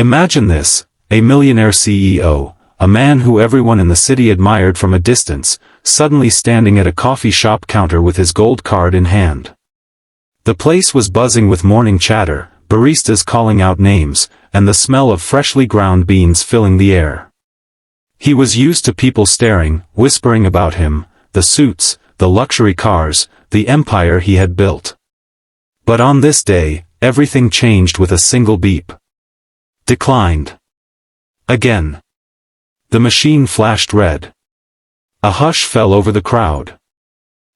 Imagine this, a millionaire CEO, a man who everyone in the city admired from a distance, suddenly standing at a coffee shop counter with his gold card in hand. The place was buzzing with morning chatter, baristas calling out names, and the smell of freshly ground beans filling the air. He was used to people staring, whispering about him, the suits, the luxury cars, the empire he had built. But on this day, everything changed with a single beep. Declined. Again. The machine flashed red. A hush fell over the crowd.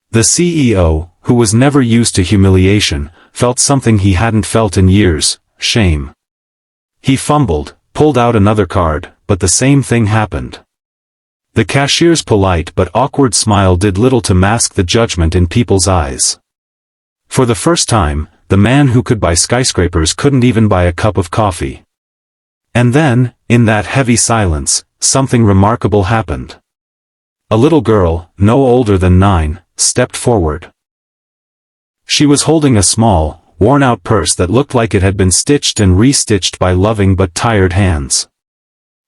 The CEO, who was never used to humiliation, felt something he hadn't felt in years, shame. He fumbled, pulled out another card, but the same thing happened. The cashier's polite but awkward smile did little to mask the judgment in people's eyes. For the first time, the man who could buy skyscrapers couldn't even buy a cup of coffee. And then, in that heavy silence, something remarkable happened. A little girl, no older than 9, stepped forward. She was holding a small, worn-out purse that looked like it had been stitched and restitched by loving but tired hands.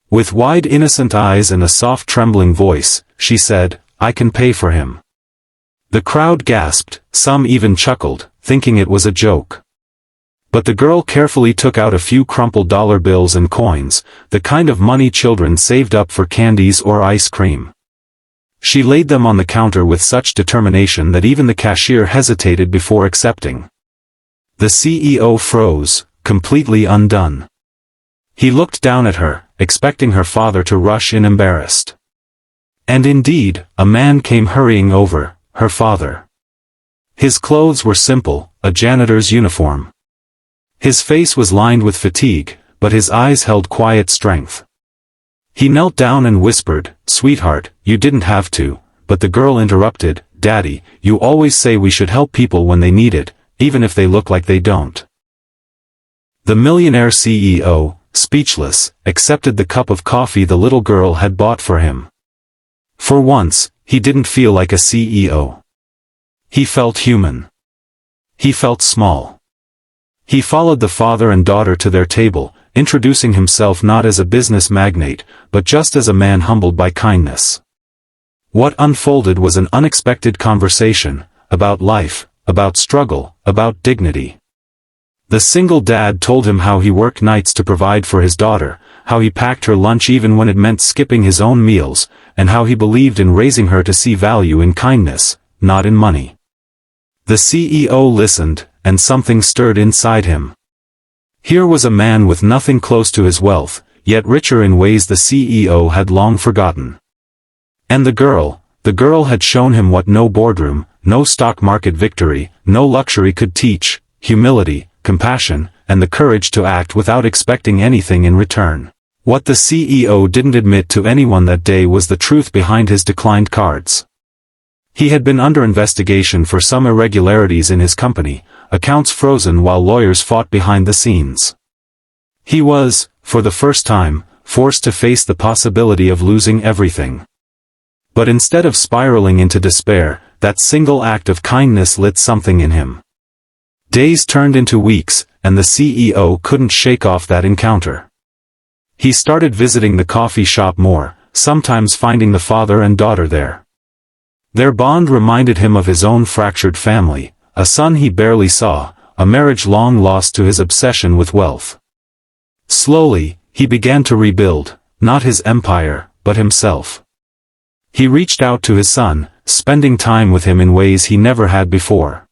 With wide innocent eyes and a soft trembling voice, she said, "I can pay for him." The crowd gasped, some even chuckled, thinking it was a joke. But the girl carefully took out a few crumpled dollar bills and coins, the kind of money children saved up for candies or ice cream. She laid them on the counter with such determination that even the cashier hesitated before accepting. The CEO froze, completely undone. He looked down at her, expecting her father to rush in embarrassed. And indeed, a man came hurrying over, her father. His clothes were simple, a janitor's uniform. His face was lined with fatigue, but his eyes held quiet strength. He knelt down and whispered, "Sweetheart, you didn't have to," but the girl interrupted, "Daddy, you always say we should help people when they need it, even if they look like they don't." The millionaire CEO, speechless, accepted the cup of coffee the little girl had bought for him. For once, he didn't feel like a CEO. He felt human. He felt small. He followed the father and daughter to their table, introducing himself not as a business magnate, but just as a man humbled by kindness. What unfolded was an unexpected conversation, about life, about struggle, about dignity. The single dad told him how he worked nights to provide for his daughter, how he packed her lunch even when it meant skipping his own meals, and how he believed in raising her to see value in kindness, not in money. The CEO listened, and something stirred inside him. Here was a man with nothing close to his wealth, yet richer in ways the CEO had long forgotten. And the girl had shown him what no boardroom, no stock market victory, no luxury could teach: humility, compassion, and the courage to act without expecting anything in return. What the CEO didn't admit to anyone that day was the truth behind his declined cards. He had been under investigation for some irregularities in his company, accounts frozen while lawyers fought behind the scenes. He was, for the first time, forced to face the possibility of losing everything. But instead of spiraling into despair, that single act of kindness lit something in him. Days turned into weeks, and the CEO couldn't shake off that encounter. He started visiting the coffee shop more, sometimes finding the father and daughter there. Their bond reminded him of his own fractured family, a son he barely saw, a marriage long lost to his obsession with wealth. Slowly, he began to rebuild, not his empire, but himself. He reached out to his son, spending time with him in ways he never had before.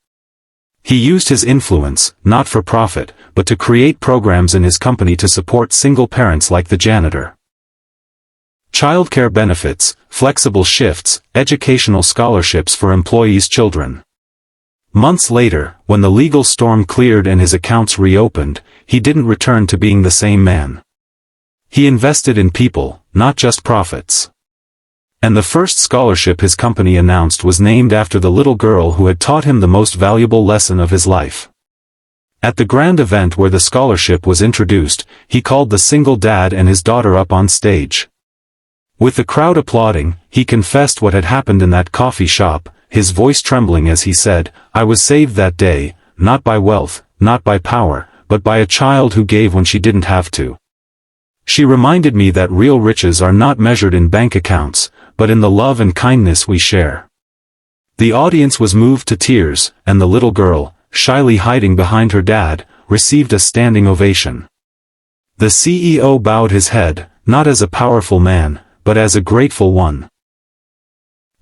He used his influence, not for profit, but to create programs in his company to support single parents like the janitor. Childcare benefits, flexible shifts, educational scholarships for employees' children. Months later, when the legal storm cleared and his accounts reopened, he didn't return to being the same man. He invested in people, not just profits. And the first scholarship his company announced was named after the little girl who had taught him the most valuable lesson of his life. At the grand event where the scholarship was introduced, he called the single dad and his daughter up on stage. With the crowd applauding, he confessed what had happened in that coffee shop, his voice trembling as he said, "I was saved that day, not by wealth, not by power, but by a child who gave when she didn't have to." She reminded me that real riches are not measured in bank accounts, but in the love and kindness we share. The audience was moved to tears, and the little girl, shyly hiding behind her dad, received a standing ovation. The CEO bowed his head, not as a powerful man, but as a grateful one.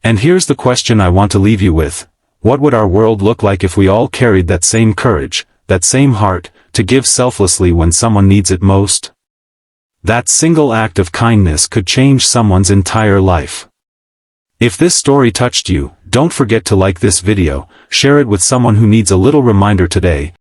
And here's the question I want to leave you with: what would our world look like if we all carried that same courage, that same heart, to give selflessly when someone needs it most? That single act of kindness could change someone's entire life. If this story touched you, don't forget to like this video, share it with someone who needs a little reminder today,